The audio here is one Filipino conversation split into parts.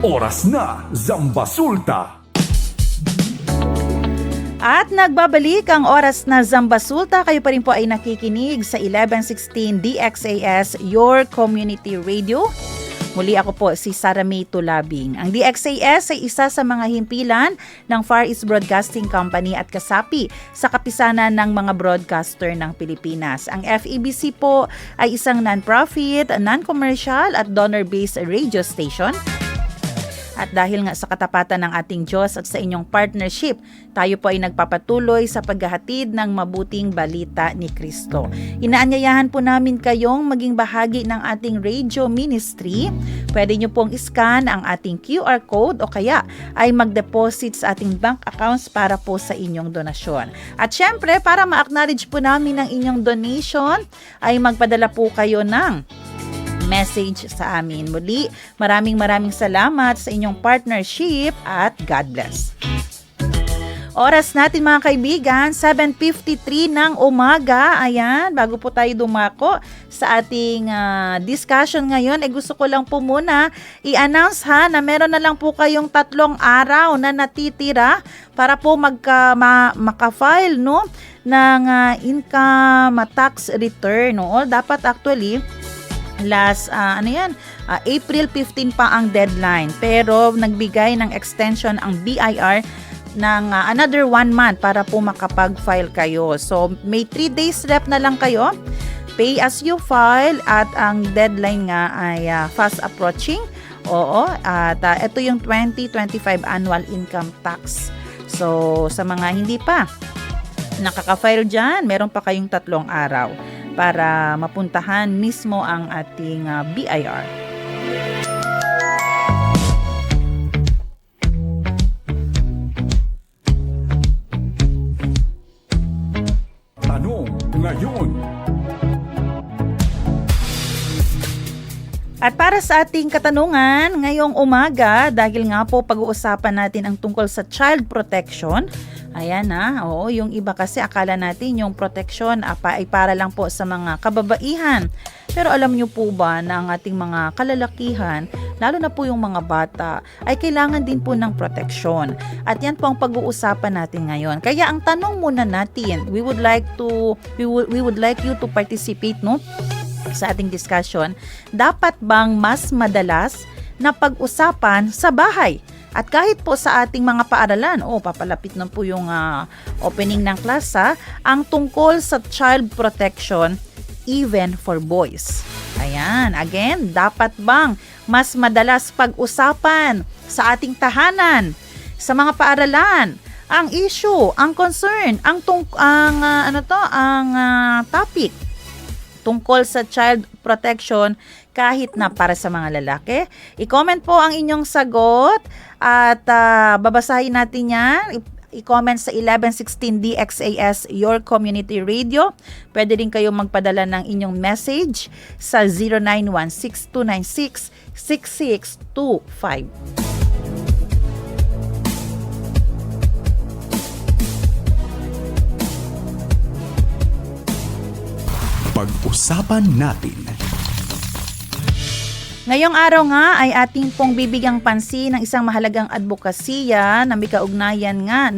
Oras na, Zambasulta! At nagbabalik ang oras na Zambasulta. Kayo pa rin po ay nakikinig sa 1116 DXAS, your community radio. Muli ako po si Sara May Tulabing. Ang DXAS ay isa sa mga himpilan ng Far East Broadcasting Company at kasapi sa kapisanan ng mga broadcaster ng Pilipinas. Ang FEBC po ay isang non-profit, non-commercial at donor-based radio station. At dahil nga sa katapatan ng ating Diyos at sa inyong partnership, tayo po ay nagpapatuloy sa paghahatid ng mabuting balita ni Kristo. Inaanyayahan po namin kayong maging bahagi ng ating radio ministry. Pwede nyo pong iscan ang ating QR code o kaya ay mag-deposit sa ating bank accounts para po sa inyong donasyon. At syempre, para ma-acknowledge po namin ang inyong donation, ay magpadala po kayo ng message sa amin. Muli, maraming salamat sa inyong partnership at God bless. Oras natin mga kaibigan, 7:53 ng umaga. Ayan, bago po tayo dumako sa ating discussion ngayon, gusto ko lang po muna i-announce na meron na lang po kayong 3 araw na natitira para po maka-file ng income tax return. Dapat actually last April 15 pa ang deadline, pero nagbigay ng extension ang BIR ng another 1 month para po makapag-file kayo. So may 3 days left na lang kayo. Pay as you file at ang deadline nga ay fast approaching. At ito yung 2025 annual income tax. So sa mga hindi pa nakaka-file dyan, meron pa kayong 3 araw para mapuntahan mismo ang ating BIR. Tanong ngayon. At para sa ating katanungan ngayong umaga, dahil nga po pag-uusapan natin ang tungkol sa child protection. Ayan yung iba kasi akala natin yung protection ay para lang po sa mga kababaihan. Pero alam nyo po ba na ang ating mga kalalakihan, lalo na po yung mga bata, ay kailangan din po ng protection. At yan po ang pag-uusapan natin ngayon. Kaya ang tanong muna natin, we would like you to participate sa ating discussion. Dapat bang mas madalas na pag-usapan sa bahay? At kahit po sa ating mga paaralan, papalapit na po yung opening ng class ang tungkol sa child protection even for boys. Ayan, again, dapat bang mas madalas pag-usapan sa ating tahanan, sa mga paaralan, ang issue, ang concern, ang topic tungkol sa child protection kahit na para sa mga lalaki? I-comment po ang inyong sagot at babasahin natin yan. I-comment sa 1116 DXAS, your community radio. Pwede rin kayong magpadala ng inyong message sa 0916-296-6625. Pag-usapan natin. Ngayong araw nga ay ating pong bibigyang pansin ng isang mahalagang advokasya na may kaugnayan nga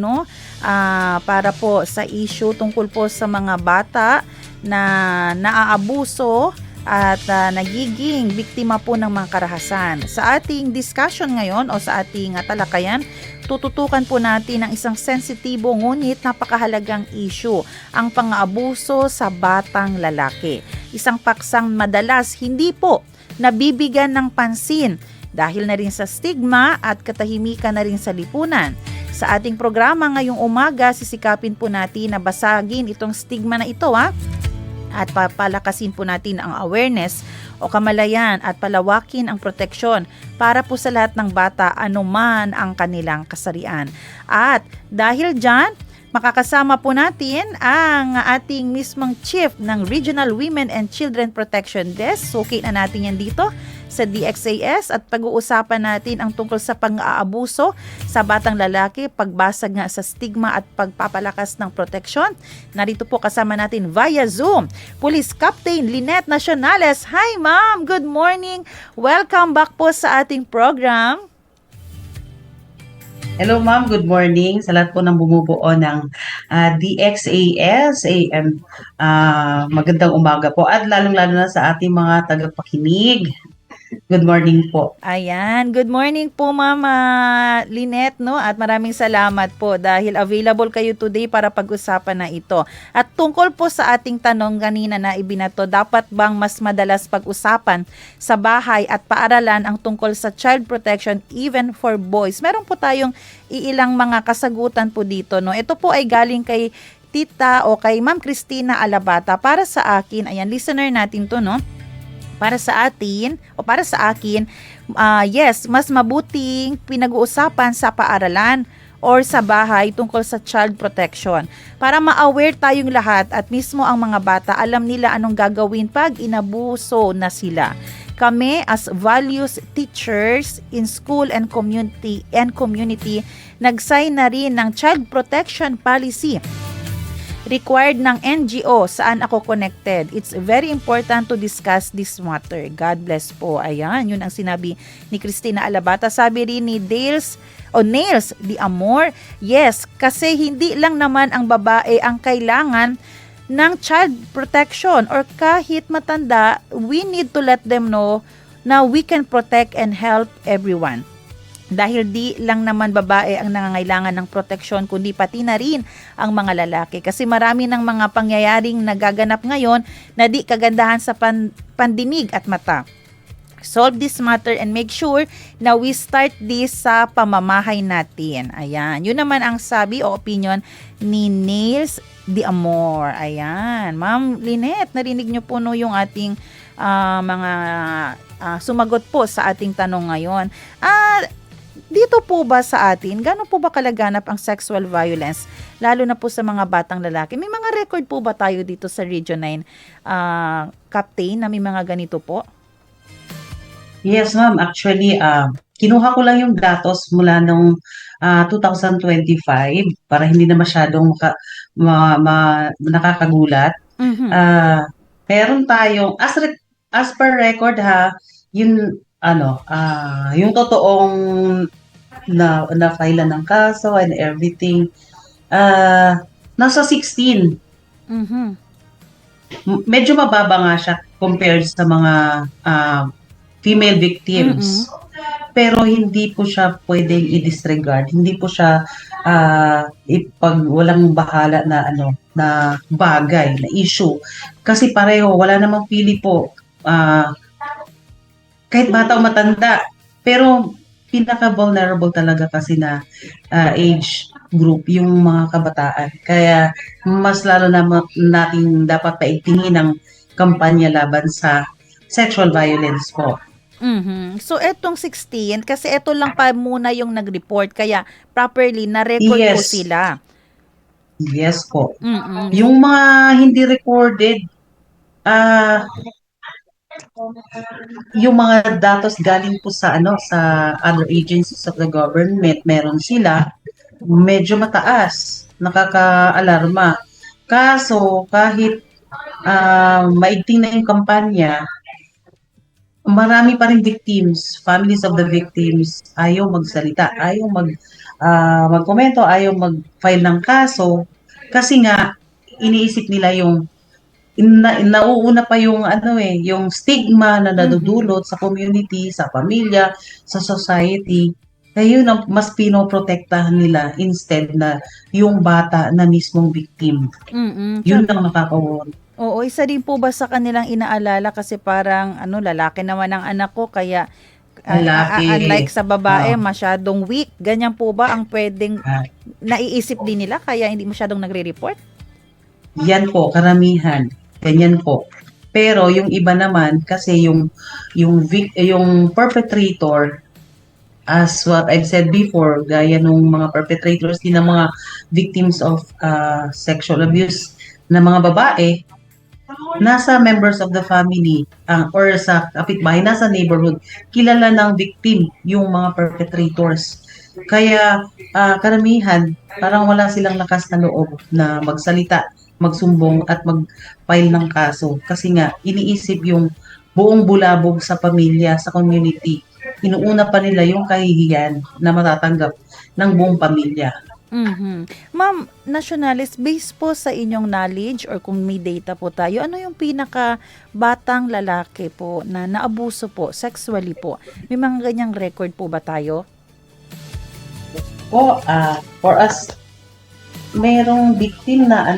para po sa issue tungkol po sa mga bata na naaabuso at nagiging biktima po ng mga karahasan. Sa ating discussion ngayon o sa ating talakayan, tututukan po natin ang isang sensitibo ngunit napakahalagang issue, ang pang-aabuso sa batang lalaki. Isang paksang madalas hindi po nabibigyan ng pansin dahil na rin sa stigma at katahimikan na rin sa lipunan. Sa ating programa ngayong umaga, sisikapin po natin na basagin itong stigma na ito at papalakasin po natin ang awareness o kamalayan at palawakin ang proteksyon para po sa lahat ng bata anuman ang kanilang kasarian. At dahil dyan, makakasama po natin ang ating mismong chief ng Regional Women and Children Protection Desk. Suki na natin yan dito sa DXAS at pag-uusapan natin ang tungkol sa pang-aabuso sa batang lalaki, pagbasag nga sa stigma at pagpapalakas ng proteksyon. Narito po kasama natin via Zoom, Police Captain Lynette Nacionales. Hi ma'am, good morning. Welcome back po sa ating program. Hello ma'am, good morning sa lahat po ng bumubuo ng DXAS AM. Magandang umaga po at lalong-lalo na sa ating mga tagapakinig. Good morning po. Ayan, good morning po Mama Lynette, no? At maraming salamat po dahil available kayo today para pag-usapan na ito. At tungkol po sa ating tanong kanina na ibinato, dapat bang mas madalas pag-usapan sa bahay at paaralan ang tungkol sa child protection even for boys? Meron po tayong iilang mga kasagutan po dito, no? Ito po ay galing kay Tita o kay Ma'am Christina Alabata. Para sa akin, ayan, listener natin to, no? Para sa atin o para sa akin, yes, mas mabuting pinag-uusapan sa paaralan or sa bahay tungkol sa child protection. Para ma-aware tayong lahat at mismo ang mga bata, alam nila anong gagawin pag inabuso na sila. Kami as values teachers in school and community, nag-sign na rin ng child protection policy required ng NGO saan ako connected. It's very important to discuss this matter. God bless po. Ayan, yun ang sinabi ni Christina Alabata. Sabi rin ni Nails de Amor, yes, kasi hindi lang naman ang babae ang kailangan ng child protection or kahit matanda, we need to let them know na we can protect and help everyone. Dahil di lang naman babae ang nangangailangan ng proteksyon, kundi pati na rin ang mga lalaki. Kasi marami ng mga pangyayaring nagaganap ngayon na di kagandahan sa pandinig at mata. Solve this matter and make sure na we start this sa pamamahay natin. Ayan. Yun naman ang sabi o opinion ni Nails de Amor. Ayan. Ma'am Lynette, narinig niyo po no yung ating mga sumagot po sa ating tanong ngayon. Dito po ba sa atin, gano'n po ba kalaganap ang sexual violence, lalo na po sa mga batang lalaki? May mga record po ba tayo dito sa Region 9, Captain, na may mga ganito po? Yes ma'am, actually kinuha ko lang yung datos mula nung 2025 para hindi na masyadong nakakagulat. Mhm. Meron tayong as per record yun yung totoong na-file ng kaso and everything, nasa 16. Mhm. Medyo mababa nga siya compared sa mga female victims. Pero hindi po siya pwedeng i-disregard. Hindi po siya walang bahala na na bagay, na issue. Kasi pareho, wala namang pili po. Kahit bata o matanda. Pero pinaka-vulnerable talaga kasi na age group yung mga kabataan. Kaya mas lalo na natin dapat paigtingin ng kampanya laban sa sexual violence po. Mhm. So etong 16, kasi eto lang pa muna yung nag-report, kaya properly na-record po Yes. sila. Yes po. Mhm. Yung mga hindi recorded, yung mga datos galing po sa sa other agencies of the government, meron sila medyo mataas, nakaka-alarma. Kaso kahit maigting na yung kampanya, marami pa rin victims, families of the victims, ayaw magsalita, ayaw magkomento, ayaw mag-file ng kaso kasi nga iniisip nila yung nauuna pa yung yung stigma na nadudulot sa community, sa pamilya, sa society. Kaya yun ang mas pinoprotektahan nila instead na yung bata na mismong victim. Mhm. Yun ang nakaka-worry. Oo, isa din po ba sa kanilang inaalala kasi parang lalaki naman ang anak ko kaya Lalaki. unlike sa babae, Oo. masyadong weak. Ganyan po ba ang pwedeng Ah, naiisip din nila kaya hindi masyadong nagre-report? Yan po, karamihan. Ganyan po. Pero yung iba naman kasi yung perpetrator, as what I've said before, gaya nung mga perpetrators din ng mga victims of sexual abuse na mga babae, nasa members of the family or sa kapitbahay, nasa neighborhood, kilala ng victim yung mga perpetrators. Kaya karamihan, parang wala silang lakas na loob na magsalita, magsumbong at mag-file ng kaso. Kasi nga, iniisip yung buong bulabog sa pamilya, sa community. inuuna pa nila yung kahihiyan na matatanggap ng buong pamilya. Mhm. Ma'am, nationalist, based po sa inyong knowledge or kung may data po tayo, ano yung pinaka-batang lalaki po na naabuso po, sexually po? May mga ganyang record po ba tayo? For us, merong victim na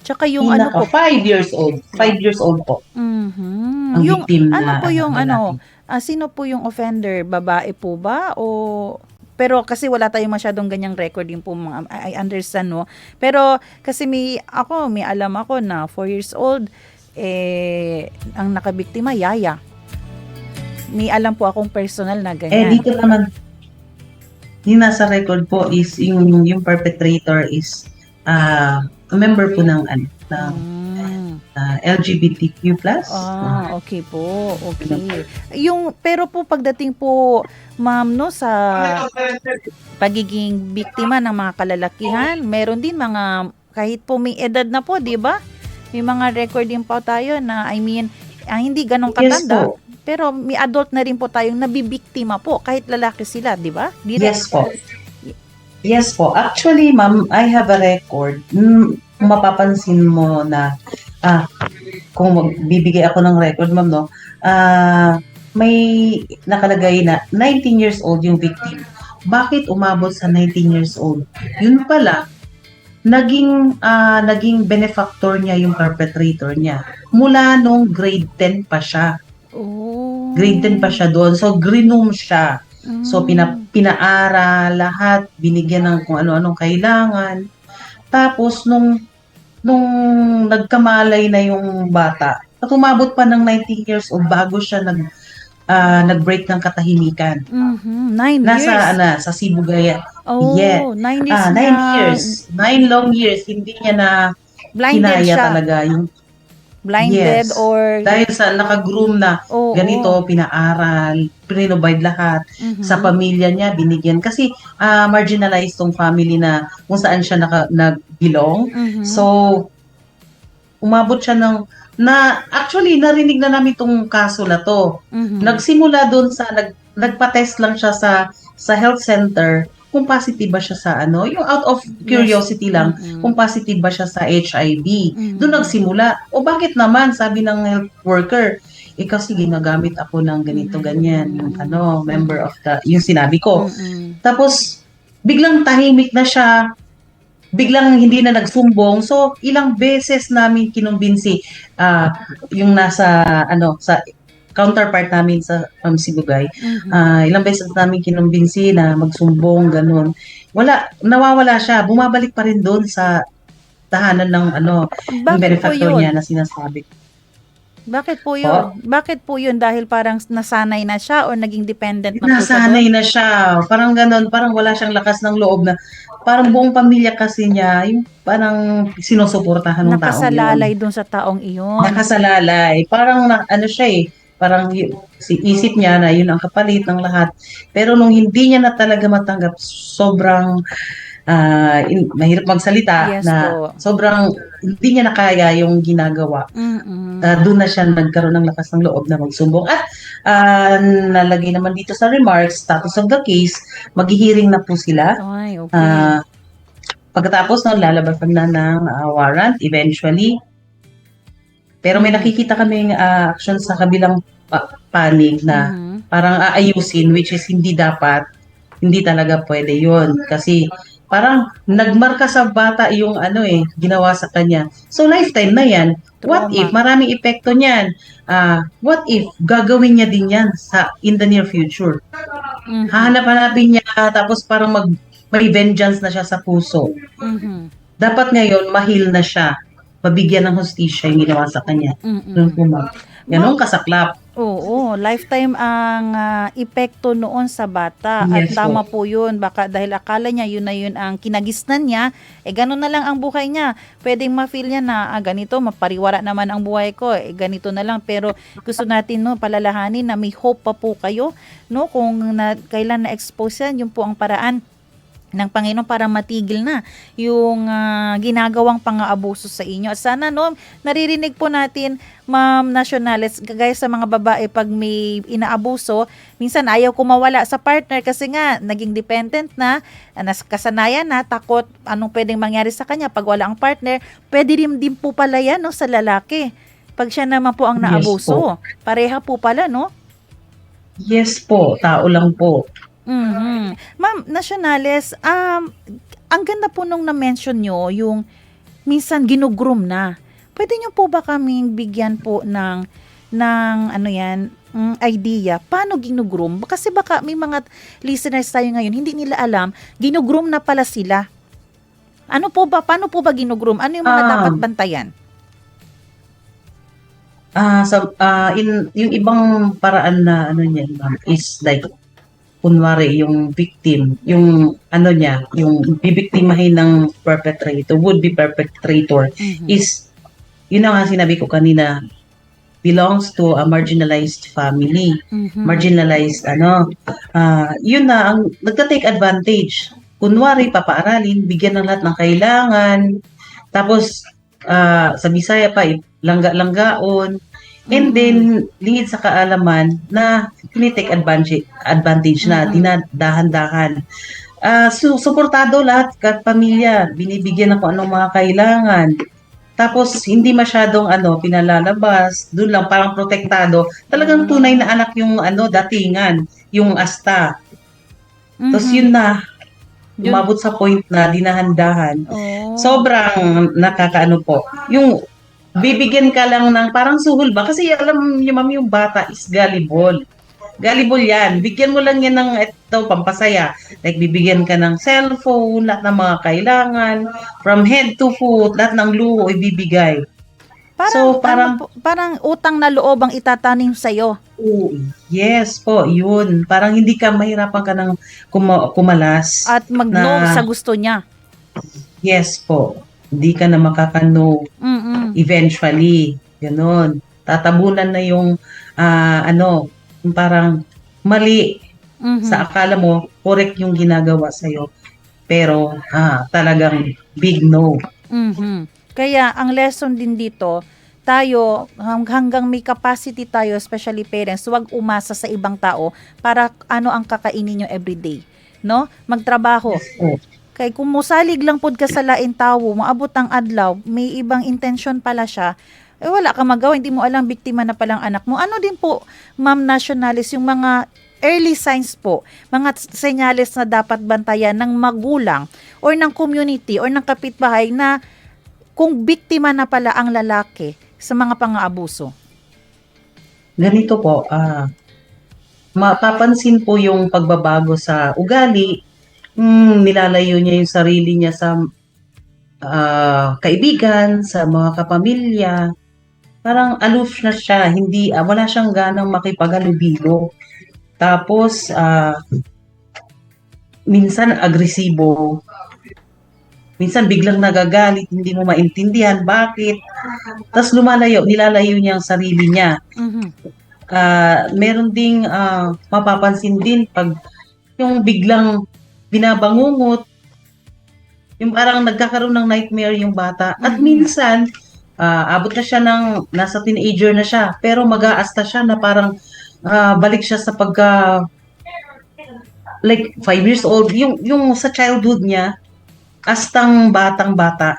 Tsaka yung ano po, 5 years old. 5 years old po. mhm. Ang Yung victim ano na po yung lalaki. sino po yung offender? Babae po ba? O pero kasi wala tayong masyadong ganyang record din po mga, I understand, no? Pero kasi may alam ako na 4 years old, ang nakabiktima, yaya. May alam po akong personal na ganyan. Dito naman, yung nasa record po is yung perpetrator is a member po ng Mm. LGBTQ+. Okay po. Okay. Pero po pagdating po, ma'am, no, sa pagiging biktima ng mga kalalakihan, meron din mga, kahit po may edad na po, di ba? May mga record din po tayo na, hindi ganong Yes katanda. po. Pero may adult na rin po tayong nabibiktima po, kahit lalaki sila, di ba? Yes po. Yes po. Actually, ma'am, I have a record. Kung mapapansin mo na kung bibigay ako ng record, ma'am, no, may nakalagay na 19 years old yung victim. Bakit umabot sa 19 years old? Yun pala, naging benefactor niya yung perpetrator niya. Mula nung grade 10 pa siya. Oh. Grade 10 pa siya doon. So, groom siya. So, Mm. pinaaral lahat, binigyan ng kung ano-anong kailangan. Tapos, nung nagkamalay na yung bata, at umabot pa ng 19 years old bago siya nag-break ng katahimikan. Mhm. 9 years. Sa Sibugaya. Oh, Yeah. 9 years 9 na years. 9 long years. Hindi niya na blinded kinaya siya. talaga yung Blinded yes. or Dahil sa naka-groom na Oo. ganito, pinaaral, pinrovide lahat. Mhm. Sa pamilya niya, binigyan. Kasi marginalized tong family na kung saan siya nag-belong. Mhm. So, umabot siya actually, narinig na namin tong kaso na to. Mhm. Nagsimula doon nagpa-test lang siya sa health center kung positive ba siya sa yung out of curiosity lang, Mhm. kung positive ba siya sa HIV. Mhm. Doon nagsimula. O bakit naman, sabi ng health worker, kasi ginagamit ako ng ganito, ganyan, yung member of yung sinabi ko. Mhm. Tapos, biglang tahimik na siya, biglang hindi na nagsumbong. So, ilang beses namin kinumbinsi yung sa counterpart namin sa Sibugay. Mhm. Ilang beses namin kinumbinsi na magsumbong, ganun. Nawawala siya. Bumabalik pa rin doon sa tahanan ng yung Bakit po benefactor yun? niya na sinasabi. Bakit po yun? Bakit po yun? Dahil parang nasanay na siya or naging dependent na po siya Nasanay doon? na siya. Parang ganun, parang wala siyang lakas ng loob na parang buong pamilya kasi niya, yung parang sinusuportahan ng taong yun. Nakasalalay doon sa taong iyon. Nakasalalay. Parang siya parang isip niya na yun ang kapalit ng lahat. Pero nung hindi niya na talaga matanggap, sobrang mahirap magsalita Yes na po. sobrang hindi niya nakaya yung ginagawa. Mhm. Doon na siya nagkaroon ng lakas ng loob na magsumbong. At nalagay naman dito sa remarks, status of the case, maghihiring na po sila. Ay, okay. Pagkatapos lalabasan na ng warrant eventually. Pero may nakikita kaming action sa kabilang panig na Mhm. parang aayusin, which is hindi talaga pwede yun. Kasi parang nagmarka sa bata yung ginawa sa kanya. So lifetime na yan. What Trauma. if, maraming epekto niyan. What if, gagawin niya din yan in the near future. Mhm. Hahanap-hanapin niya, tapos parang may vengeance na siya sa puso. Mhm. Dapat ngayon, mahil na siya. Mabigyan ng hustisya yung ginawa sa kanya. Mhm. Ganun kasaklap. Oo, lifetime ang epekto noon sa bata. At Yes tama po. po yun. Baka dahil akala niya yun na yun ang kinagisnan niya, ganun na lang ang buhay niya. Pwedeng ma-feel niya na ganito, mapariwara naman ang buhay ko. Ganito na lang. Pero gusto natin palalahanin na may hope pa po kayo. No? Kung kailan na-expose yan, yun po ang paraan ng Panginoon para matigil na yung ginagawang pang-aabuso sa inyo. At sana naririnig po natin, Ma'am Nationales, gaya sa mga babae pag may inaabuso, minsan ayaw kumawala sa partner kasi nga naging dependent na, kasanayan na, takot anong pwedeng mangyari sa kanya pag wala ang partner. Pwede rin din po pala yan sa lalaki. Pag siya naman po ang naabuso, pareha po pala, no? Yes po, tao lang po. Ma'am Nationales, ang ganda po nung na-mention nyo, yung minsan ginugroom na. Pwede nyo po ba kaming bigyan po ng idea, paano ginugroom? Kasi baka may mga listeners tayo ngayon, hindi nila alam, ginugroom na pala sila. Paano po ba ginugroom? Ano yung mga dapat bantayan? Yung ibang paraan na niyan, ma'am, is like kunwari yung victim, yung yung bibiktimahin ng would-be perpetrator is, yun na nga sinabi ko kanina, belongs to a marginalized family. Marginalized, yun na, ang nagta-take advantage. Kunwari, papaaralin, bigyan ng lahat ng kailangan, tapos, sa Bisaya pa, langga-langgaon, and then, lingid sa kaalaman na tinitake advantage na, dinadahan-dahan. Suportado lahat, pamilya, binibigyan ako anong mga kailangan. Tapos, hindi masyadong pinalalabas, doon lang, parang protektado. Talagang tunay na anak yung datingan, yung asta. Tapos yun na, umabot sa point na dinahandahan. Sobrang nakakaano po. Yung bibigyan ka lang ng parang suhol ba? Kasi alam niyo, ma'am, yung bata is gullible. Gullible yan. Bigyan mo lang yan ng pampasaya. Like, bibigyan ka ng cellphone, lahat ng mga kailangan, from head to foot, lahat ng luho ibibigay. Parang utang na loob ang itatanim sa'yo. Yes po, yun. Parang hindi ka mahirapan ka ng kumalas. At mag-no sa gusto niya. Yes po. Hindi ka na makakano eventually. Ganon. Tatabunan na yung yung parang mali sa akala mo, correct yung ginagawa sa'yo. Pero talagang big no. Kaya ang lesson din dito, tayo hanggang may capacity tayo, especially parents, huwag umasa sa ibang tao para ang kakainin nyo everyday, no? Magtrabaho. Yes, kay kung musalig lang pod ka sa lain tao, maabot ang adlaw, may ibang intention pala siya, wala ka magawa, hindi mo alam biktima na palang anak mo. Ano din po, Ma'am Nationales, yung mga early signs po, mga senyales na dapat bantayan ng magulang or ng community or ng kapitbahay na kung biktima na pala ang lalaki sa mga pang-aabuso? Ganito po, mapapansin po yung pagbabago sa ugali, nilalayo niya yung sarili niya sa kaibigan, sa mga kapamilya. Parang aloof na siya, wala siyang ganang makipaghalubilo. Tapos, minsan agresibo, minsan biglang nagagalit, hindi mo maintindihan bakit. Tapos nilalayo niya ang sarili niya. Meron ding mapapansin din pag yung biglang binabangungot, yung parang nagkakaroon ng nightmare yung bata. At minsan, abot na siya nasa teenager na siya, pero mag-aasta siya na parang balik siya sa like 5 years old, yung sa childhood niya, astang batang-bata,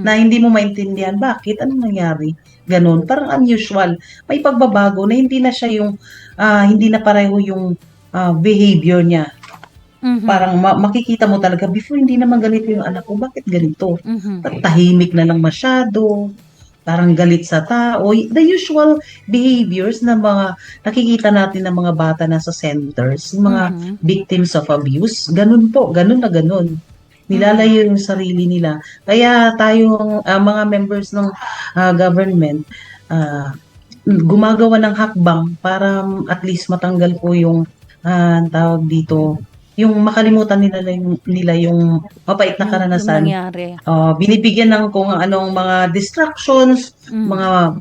na hindi mo maintindihan bakit, anong nangyari, ganun, parang unusual, may pagbabago na hindi na siya hindi na pareho yung behavior niya. Parang makikita mo talaga, before hindi naman ganito yung anak ko, bakit ganito? Tahimik na lang masyado, parang galit sa tao, the usual behaviors na mga nakikita natin ng mga bata na sa centers, yung mga victims of abuse, ganun po, ganun na ganun. Nilalayo yung sarili nila. Kaya tayong mga members ng government, gumagawa ng hakbang para at least matanggal po yung tawag dito, yung makalimutan nila yung mapait na karanasan. Nangyari. Binibigyan ng kung anong mga distractions, mga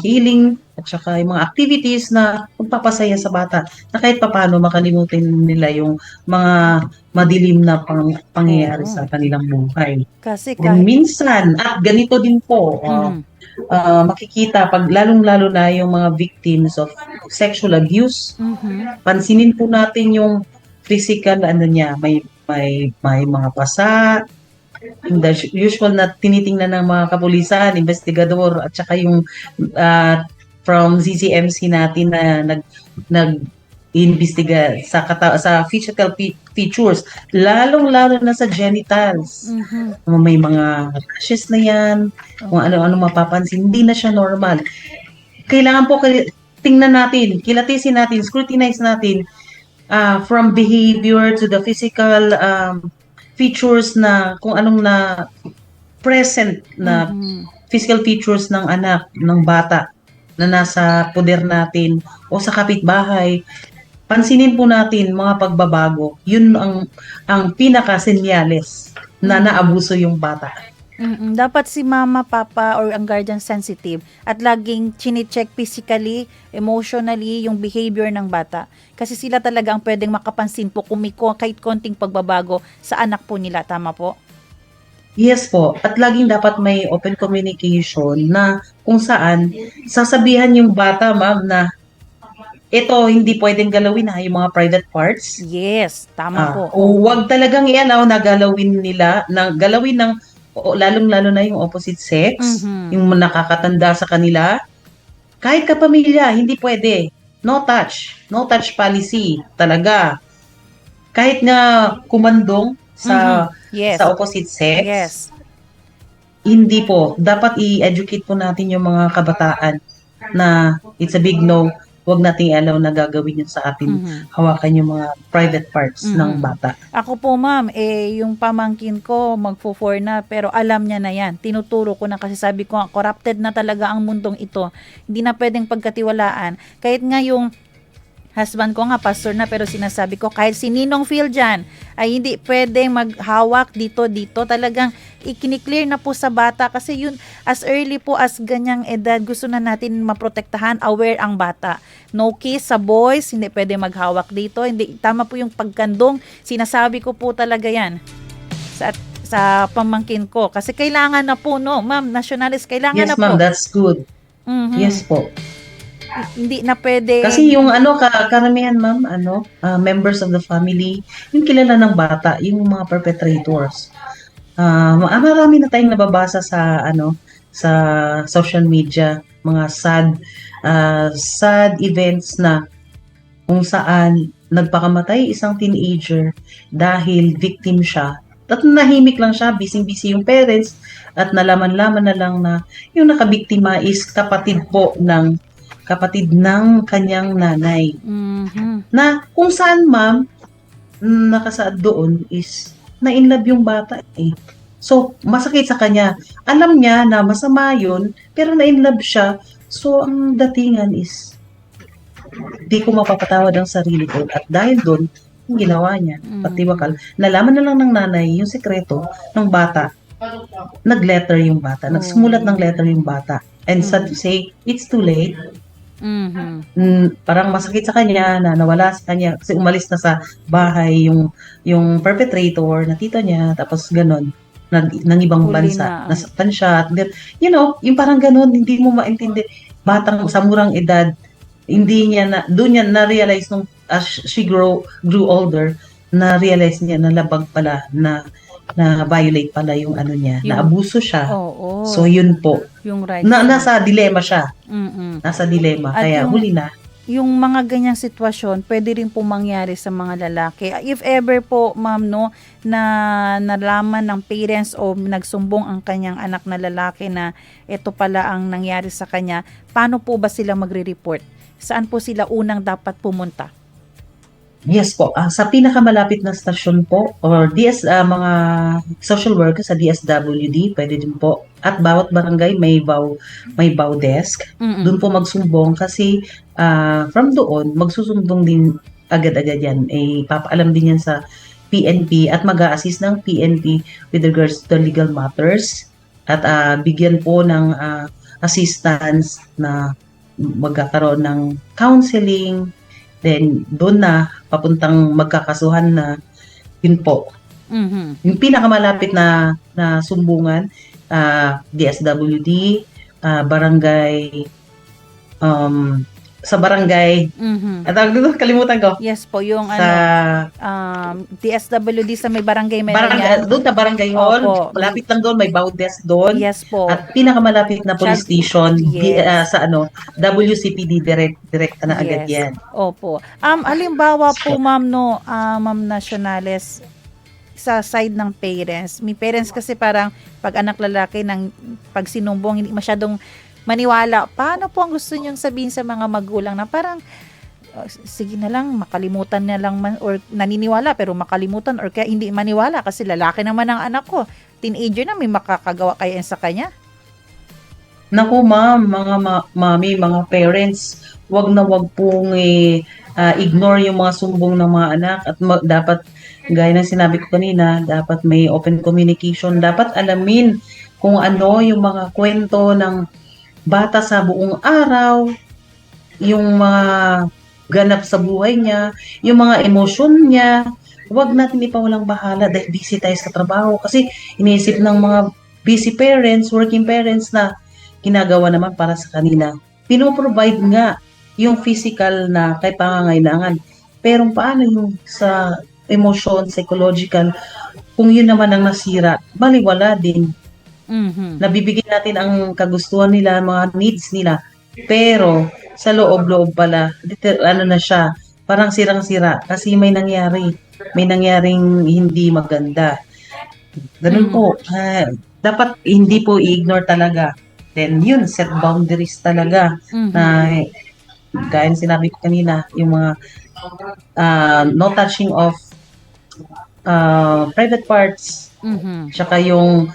healing at saka yung mga activities na magpapasaya sa bata na kahit papaano makalimutin nila yung mga madilim na pangyayari Oo. sa kanilang buhay. Kasi Kung kahit minsan, at ganito din po, makikita pag lalong-lalo na yung mga victims of sexual abuse, pansinin po natin yung physical ano niya, may mga pasa, yung the usual na tinitingnan ng mga kapulisan, investigador at saka yung from ZCMC natin na nag imbestiga sa physical features, lalong-lalo na sa genitals. May mga rashes na yan, kung ano-ano mapapansin, hindi na siya normal. Kailangan po tingnan natin, kilatisin natin, scrutinize natin from behavior to the physical features na kung anong na present na physical features ng anak, ng bata na nasa poder natin o sa kapitbahay. Pansinin po natin mga pagbabago. Yun ang pinaka-senyales na naabuso yung bata. Dapat si mama, papa, or ang guardian sensitive at laging chine-check physically, emotionally, yung behavior ng bata. Kasi sila talaga ang pwedeng makapansin po kung may kahit konting pagbabago sa anak po nila. Tama po? Yes po. At laging dapat may open communication na kung saan sasabihan yung bata, ma'am, na ito hindi pwedeng galawin ha, yung mga private parts. Yes, tama po. O wag talagang ialaw na galawin nila, na galawin ng lalong-lalo na yung opposite sex, yung nakakatanda sa kanila. Kahit kapamilya, hindi pwede. No touch. No touch policy. Talaga. Kahit nga kumandong sa Yes. sa opposite sex, Yes. hindi po. Dapat i-educate po natin yung mga kabataan na it's a big no. Huwag nating alaw na gagawin yun sa atin. Hawakan yung mga private parts ng bata. Ako po, ma'am, yung pamangkin ko magfo-4 na pero alam niya na yan. Tinuturo ko na kasi sabi ko, corrupted na talaga ang mundong ito. Hindi na pwedeng pagkatiwalaan. Kahit nga yung husband ko nga, pastor na, pero sinasabi ko, kahit si Ninong Phil dyan, ay hindi pwedeng maghawak dito. Talagang ikiniklear na po sa bata kasi yun, as early po as ganyang edad, gusto na natin maprotektahan, aware ang bata. No kiss sa boys, hindi pwede maghawak dito. Hindi, tama po yung pagkandong, sinasabi ko po talaga yan sa pamangkin ko. Kasi kailangan na po, no, ma'am, nationalist, kailangan Yes, na po. ma'am, that's good. Yes po. Hindi na pwede. Kasi yung karamihan, ma'am, members of the family, yung kilala ng bata, yung mga perpetrators. Marami na tayong nababasa sa social media, mga sad events na kung saan nagpakamatay isang teenager dahil victim siya. At nahimik lang siya, busy-busy yung parents at nalaman-laman na lang na yung nakabiktima is kapatid ng kanyang nanay. Na kung saan, ma'am, nakasaad doon is na-inlove yung bata eh. So, masakit sa kanya. Alam niya na masama yun, pero na-inlove siya. So, ang datingan is di ko mapapatawad ang sarili ko. At dahil doon, yung ginawa niya, patiwakal, nalaman na lang ng nanay yung sekreto ng bata. Nag-letter yung bata. Nagsumulat ng letter yung bata. And sad to say, it's too late. Parang masakit sa kanya na nawala sa kanya kasi umalis na sa bahay yung perpetrator na tito niya tapos ganon ng ibang bansa nasaktan siya at yung parang ganon hindi mo maintindi batang sa murang edad hindi niya doon niya na-realize nung as she grew older na-realize niya na labag pala na violate pala yung niya, na abuso siya. So yun po. Yung right. Nasa dilema siya. Nasa dilema. At kaya huli na. Yung mga ganyang sitwasyon, pwede rin po mangyari sa mga lalaki. If ever po, ma'am, no, na nalaman ng parents o nagsumbong ang kanyang anak na lalaki na ito pala ang nangyari sa kanya, paano po ba sila magre-report? Saan po sila unang dapat pumunta? Yes po. Sa pinakamalapit na stasyon po or mga social workers sa DSWD, pwede din po. At bawat barangay may BAW desk. Doon po magsumbong kasi from doon magsusumbong din agad-agad yan. Papaalam din yan sa PNP at mag-a-assist ng PNP with regards to legal matters at bigyan po ng assistance na magkakaroon ng counseling, then doon na papuntang magkakasuhan na, yun po. Mhm. Yung pinakamalapit na sumbungan, DSWD, barangay, sa barangay, Mhm. at kalimutan ko, Yes po, yung sa DSWD sa may barangay meron yan. doon sa barangay hall, Opo. malapit lang doon, may Bautes doon. Yes po. At pinakamalapit na police station, Yes. sa WCPD, direkta na agad Yes. yan. Opo. Halimbawa po, ma'am, no, Ma'am Nacionales, sa side ng parents, may parents kasi parang pag anak lalaki pag sinumbong, hindi masyadong maniwala. Paano po ang gusto niyong sabihin sa mga magulang na parang sige na lang, makalimutan na lang man, or naniniwala pero makalimutan, or kaya hindi maniwala kasi lalaki naman ang anak ko. Teenager na, may makakagawa kaya sa kanya? Naku ma'am, mga mami, mga parents, wag na wag pong ignore yung mga sumbong ng mga anak at dapat, gaya ng sinabi ko kanina, dapat may open communication, dapat alamin kung ano yung mga kwento ng bata sa buong araw, yung mga ganap sa buhay niya, yung mga emosyon niya. Huwag natin ipawalang bahala dahil busy tayo sa trabaho. Kasi iniisip ng mga busy parents, working parents na ginagawa naman para sa kanila. Pinoprovide nga yung physical na kay pangangailangan. Pero paano yung sa emosyon, psychological, kung yun naman ang nasira, baliwala din. Mhm. Nabibigyan natin ang kagustuhan nila, mga needs nila. Pero sa loob-loob pala, na siya, parang sirang-sira kasi may nangyaring hindi maganda. Ganun po. Dapat hindi po i-ignore talaga. Then yun, set boundaries talaga. Mhm. Gaya ng sinabi ko kanina, yung mga no touching of private parts. Mhm. Tsaka yung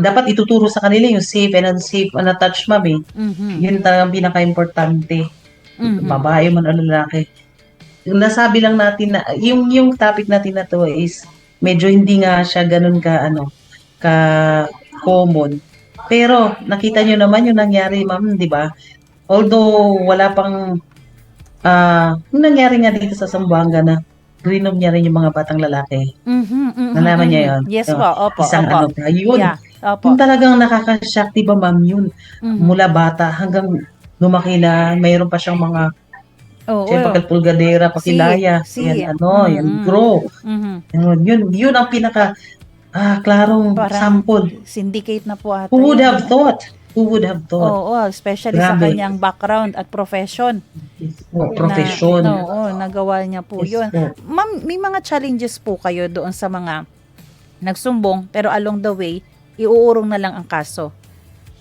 dapat ituturo sa kanila yung safe and unsafe na touch, ma'am eh. Mhm. Yun talagang pinaka-importante. Mhm. Babae man o lalaki. Nasabi lang natin na yung topic natin na to is medyo hindi nga siya ganun ka common. Pero nakita nyo naman yung nangyari, ma'am, di ba? Although wala pang yung nangyari nga dito sa Zamboanga na grinom niya rin yung mga batang lalaki. Mhm. Mhm. Nalaman niya yun? Yes po, opo. Isang Opo. pa, yun. Yeah, opo. Yung talagang nakaka-shock, di ba, ma'am, yun. Mhm. Mula bata hanggang lumaki na, mayroon pa siyang mga Oo. pulgadera, pakilaya, yan, yan, grow. Mhm. Yun ang pinaka klarong Parang sample. syndicate na po ata. Who would yun. have thought? Who would have thought? Oo, especially sa Grabe. kanyang background at profession. Profession. Oo, nagawa niya po Yes yun. po. Ma'am, may mga challenges po kayo doon sa mga nagsumbong pero along the way, iuurong na lang ang kaso.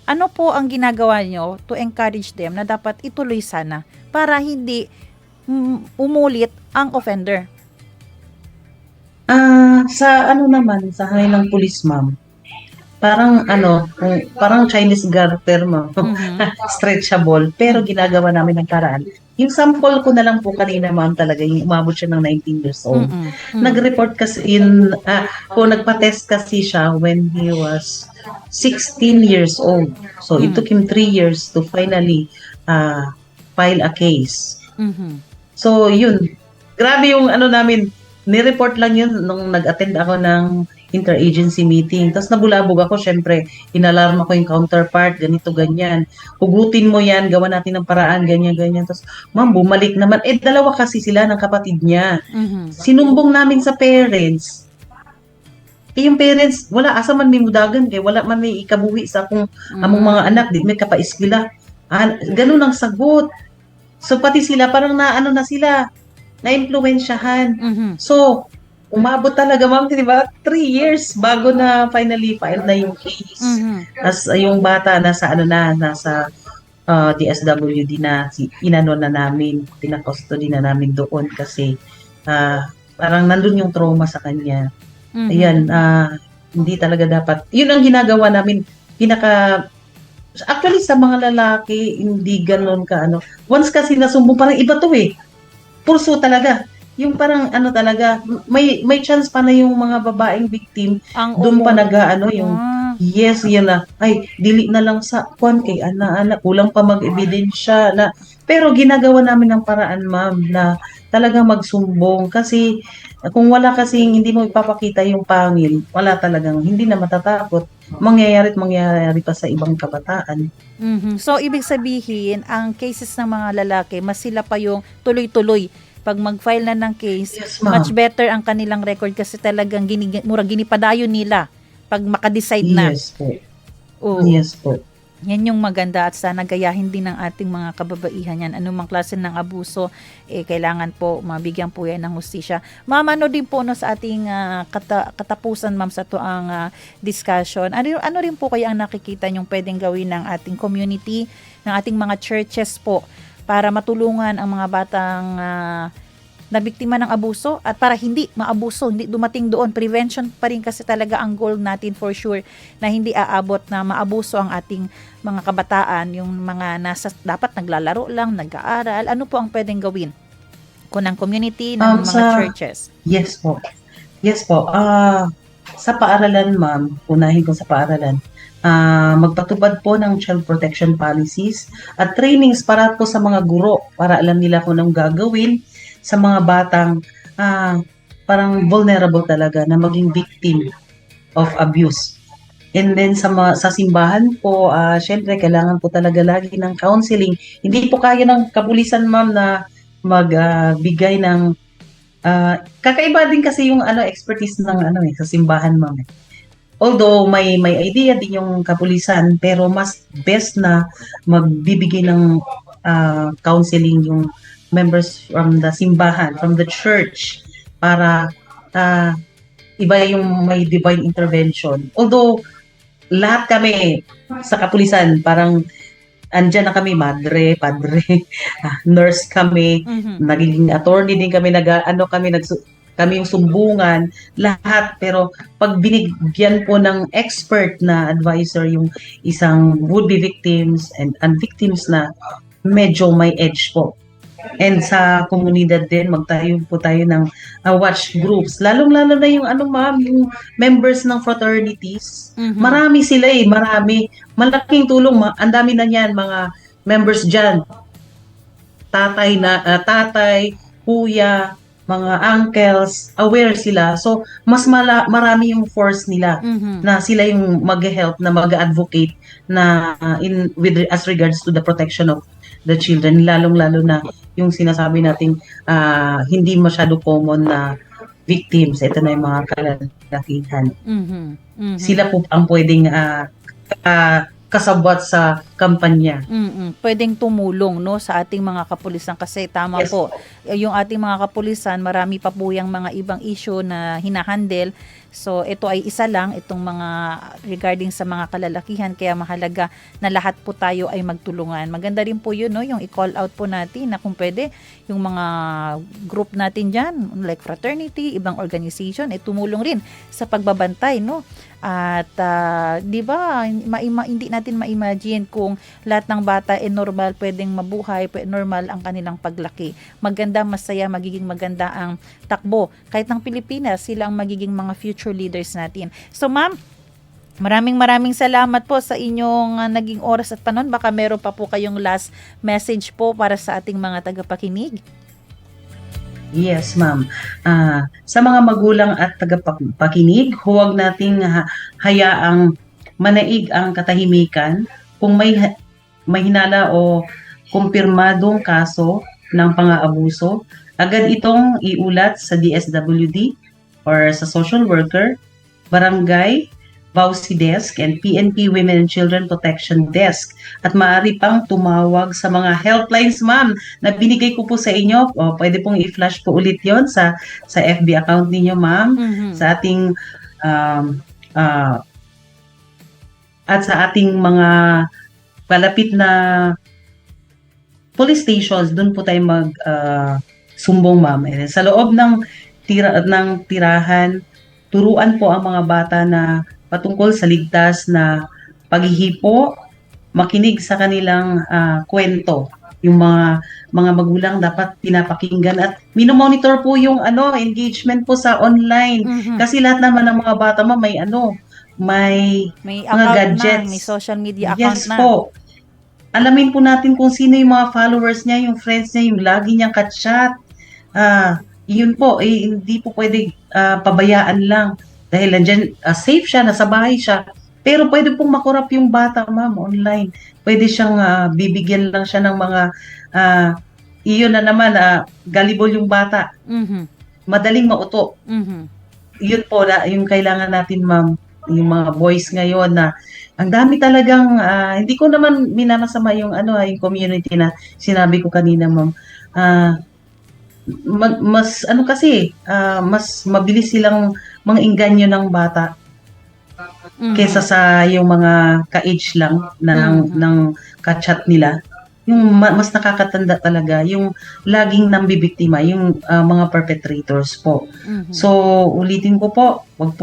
Ano po ang ginagawa nyo to encourage them na dapat ituloy sana para hindi umulit ang offender? Sa naman, sa hangin ng pulis, ma'am, parang Chinese garter, ma'am. Mhm. Stretchable, pero ginagawa namin ng paraan. Yung sample ko na lang po kanina, ma'am, talaga, yung umabot siya ng 19 years old. Mhm. Nag-report kasi nagpa-test kasi siya when he was 16 years old. So, it took him 3 years to finally file a case. Mhm. So, yun. Grabe yung namin, nireport lang yun nung nag-attend ako ng interagency meeting. Tapos nabulabog ako, syempre, inalarma ko yung counterpart, ganito, ganyan. Hugutin mo yan, gawa natin ng paraan, ganyan, ganyan. Tapos, ma'am, bumalik naman. Dalawa kasi sila ng kapatid niya. Mhm. Sinumbong namin sa parents. Yung parents, wala, asa man may mudagan, wala man may ikabuhi sa among mga anak, di may kapaiskila. Ganun ang sagot. So, pati sila, parang na sila, na-impluensyahan. Mhm. So, umabot talaga, ma'am, di ba? 3 years bago na finally filed na yung case. Mhm. As yung bata nasa nasa DSWD na inano na namin, pinakustody na namin doon kasi parang nandun yung trauma sa kanya. Mhm. Ayan, hindi talaga dapat. Yun ang ginagawa namin, actually sa mga lalaki, hindi ganon ka Once kasi nasumbong, parang iba to eh. Purso talaga. Yung parang talaga, may chance pa na yung mga babaeng victim, Ang doon pa yung Yes, yan na. Ay, dili na lang sa kwan kay ana-ana, kulang pa mag-ebidensya na. Pero ginagawa namin ng paraan, ma'am, na talagang magsumbong kasi kung wala kasing hindi mo ipapakita yung pangil, wala talagang hindi na matatapos. Mangyayari at mangyayari pa sa ibang kabataan. Mhm. So, ibig sabihin, ang cases ng mga lalaki, mas sila pa yung tuloy-tuloy. Pag mag-file na ng case, Yes, ma'am. much better ang kanilang record kasi talagang murag ginipadayon nila pag makadecide na. Yes po. Oo. Yes po. Yan yung maganda at sana gayahin din ng ating mga kababaihan yan. Anumang klase ng abuso, kailangan po mabigyan po yan ng hustisya. Ma'am, ano din po no, sa ating katapusan, ma'am, sa to ang discussion. Ano rin po kaya ang nakikita nyong pwedeng gawin ng ating community, ng ating mga churches po para matulungan ang mga batang nabiktima ng abuso at para hindi maabuso, hindi dumating doon. Prevention pa rin kasi talaga ang goal natin for sure na hindi aabot na maabuso ang ating mga kabataan, yung mga dapat naglalaro lang, nag-aaral. Ano po ang pwedeng gawin kung ng community, ng mga churches? Yes po. Yes po. Sa paaralan, ma'am, unahin ko sa paaralan, magpatupad po ng child protection policies at trainings para po sa mga guro para alam nila kung anong gagawin sa mga batang parang vulnerable talaga na maging victim of abuse. And then sa simbahan po, syempre kailangan po talaga lagi ng counseling. Hindi po kaya ng kapulisan, ma'am, na magbigay ng kakaiba din kasi yung expertise ng sa simbahan, ma'am. Although may idea din yung kapulisan, pero mas best na magbibigay ng counseling yung members from the simbahan, from the church, para iba yung may divine intervention. Although lahat kami sa kapulisan, parang andyan na kami, madre, padre, nurse kami, nagiging attorney din kami, kami yung sumbungan, lahat. Pero pag binigyan po ng expert na advisor yung isang would-be victims and victims na medyo may edge po. And sa komunidad din, magtayo po tayo ng watch groups. Lalong-lalo na yung ma'am, yung members ng fraternities. Marami sila marami. Malaking tulong, ang dami na niyan, mga members dyan. Tatay, kuya, mga uncles, aware sila. So, mas marami yung force nila na sila yung mag-help, na mag-advocate na as regards to the protection of the children, lalong-lalo na yung sinasabi nating hindi masyado common na victims. Ito na yung mga kalalakihan. Sila po ang pwedeng kasabwat sa kampanya. Pwedeng tumulong no sa ating mga kapulisan kasi tama Yes po. Yung ating mga kapulisan, marami pa po yung mga ibang issue na hinahandle. So ito ay isa lang, itong mga regarding sa mga kalalakihan, kaya mahalaga na lahat po tayo ay magtulungan. Maganda rin po yun, no, yung i-call out po natin na kung pwede yung mga group natin dyan, like fraternity, ibang organization, tumulong rin sa pagbabantay, no. At di ba hindi natin ma-imagine kung lahat ng bata normal pwedeng mabuhay, normal ang kanilang paglaki. Maganda, masaya, magiging maganda ang takbo. Kahit ng Pilipinas, sila ang magiging mga future leaders natin. So ma'am, maraming salamat po sa inyong naging oras at panahon. Baka meron pa po kayong last message po para sa ating mga tagapakinig. Yes, ma'am. Sa mga magulang at tagapakinig, huwag nating hayaang manaig ang katahimikan. Kung may hinala o kumpirmadong kaso ng pang-aabuso, agad itong iulat sa DSWD or sa social worker, barangay, VAUSI Desk, and PNP Women and Children Protection Desk. At maaari pang tumawag sa mga helplines, ma'am, na binigay ko po sa inyo. Pwede pong i-flash po ulit yon sa FB account ninyo, ma'am. Sa ating at sa ating mga palapit na police stations, doon po tayo sumbong, ma'am. Sa loob ng tirahan, turuan po ang mga bata na patungkol sa ligtas na paghihipo, makinig sa kanilang kwento. Yung mga magulang dapat pinapakinggan at minomonitor po yung engagement po sa online. Kasi lahat naman ng mga bata may may May mga account gadgets. na, may social media account Yes na. po. Alamin po natin kung sino yung mga followers niya, yung friends niya, yung lagi niyang ka-chat. Yun po, hindi po pwede pabayaan lang. Dahil nandyan, safe siya, nasa bahay siya. Pero pwede pong makurap yung bata, ma'am, online. Pwede siyang bibigyan lang siya ng mga, iyon na naman, gullible yung bata. Mhm. Madaling mauto. Mhm. Yun po, yung kailangan natin, ma'am, yung mga boys ngayon na ang dami talagang, hindi ko naman minamasama yung, yung community na sinabi ko kanina, ma'am. Mas mas mabilis silang mga engganyo ng bata kaysa sa yung mga ka-age lang ng ka-chat nila. Yung mas nakakatanda talaga, yung laging nambibiktima, yung mga perpetrators po. So, ulitin ko po, wag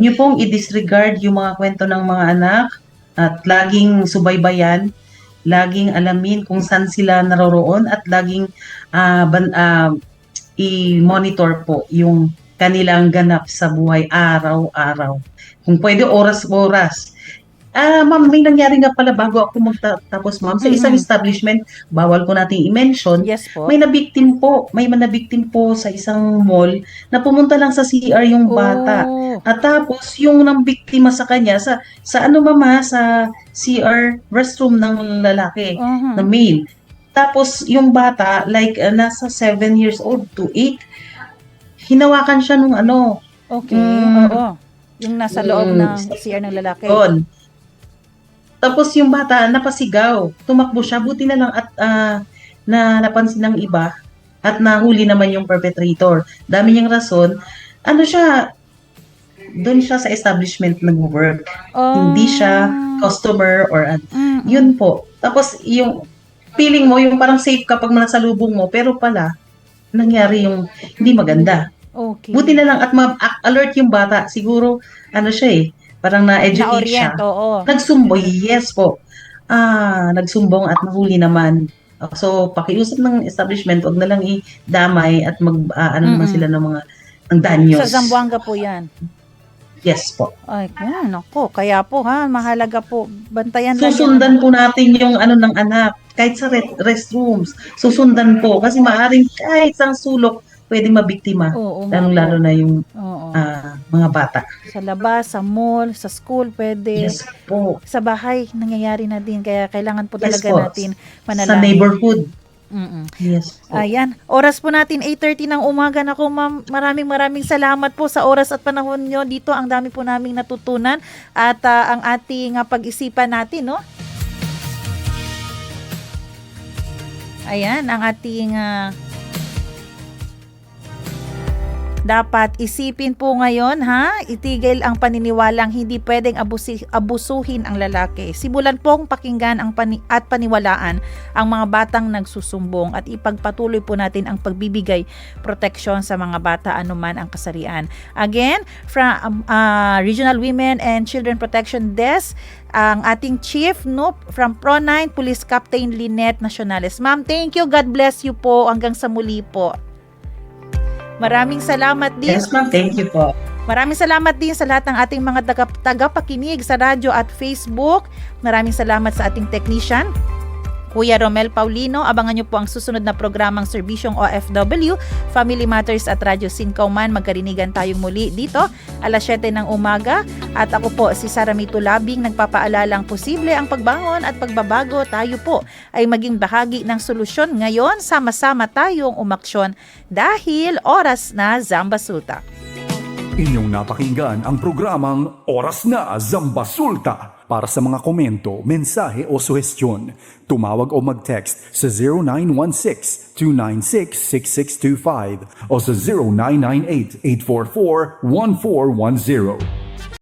niyo pong i-disregard yung mga kwento ng mga anak at laging subaybayan, laging alamin kung saan sila naroroon at laging i-monitor po yung kanilang ganap sa buhay araw-araw. Kung pwede, oras-oras. Ma'am, may nangyari nga pala bago ako magtapos, ma'am. Sa isang establishment, bawal ko nating i-mention, Yes po. may nabiktim po sa isang mall na pumunta lang sa CR yung bata. Oh. At tapos, yung nang biktima sa kanya, sa sa CR restroom ng lalaki, na male. Tapos, yung bata, like, nasa 7 years old to 8, hinawakan siya nung Okay, oo. Yung nasa loob ng CR ng lalaki. doon. Tapos yung bata napasigaw, tumakbo siya, buti na lang at na napansin ng iba at nahuli naman yung perpetrator. Dami niyang rason. Doon siya sa establishment nag-work. Hindi siya customer or yun po. Tapos yung feeling mo, yung parang safe kapag nasalubong mo, pero pala, nangyari yung hindi maganda. Okay. Buti na lang at alert yung bata. Siguro, parang na-educate siya. Na-orient, oo. Nagsumbong, yes po. Nagsumbong at nahuli naman. So, pakiusap ng establishment, wag na lang i-damay at naman sila ng mga ng danyos. Sa Zamboanga po yan. Yes po. Ay, nako. Kaya po mahalaga po. Bantayan lang Susundan po natin yung ng anak. Kahit sa restrooms. Susundan po. Kasi maaaring kahit sa sulok, pwede mabiktima. Lalo na yung mga bata. Sa labas, sa mall, sa school, pwede. Yes po. Sa bahay, nangyayari na din. Kaya kailangan po talaga natin manalangin. Sa neighborhood. Yes po. Ayan. Oras po natin, 8:30 ng umaga. Naku, ma'am, maraming salamat po sa oras at panahon nyo dito. Ang dami po naming natutunan at ang ating pag-isipan natin, no? Ayan, ang ating dapat isipin po ngayon, itigil ang paniniwalang hindi pwedeng abusuhin ang lalaki. Simulan pong pakinggan at paniwalaan ang mga batang nagsusumbong at ipagpatuloy po natin ang pagbibigay proteksyon sa mga bata anuman ang kasarian. Again, from Regional Women and Children Protection Desk, ang ating chief from Pro9, Police Captain Lynette Nacionales. Ma'am, thank you. God bless you po. Hanggang sa muli po. Maraming salamat din. Yes, ma'am. Thank you po. Maraming salamat din sa lahat ng ating mga tagapakinig sa radyo at Facebook. Maraming salamat sa ating technician, Kuya Romel Paulino. Abangan niyo po ang susunod na programang Serbisyong OFW, Family Matters at Radyo Sinkauman. Magkarinigan tayong muli dito, alas 7 ng umaga. At ako po, si Sara May Tulabing, nagpapaalalang posible ang pagbangon at pagbabago. Tayo po ay maging bahagi ng solusyon. Ngayon, sama-sama tayong umaksyon dahil oras na Zambasulta. Inyong napakinggan ang programang Oras na Zambasulta. Para sa mga komento, mensahe o suhestyon, tumawag o mag-text sa 0916-296-6625 o sa 0998-844-1410.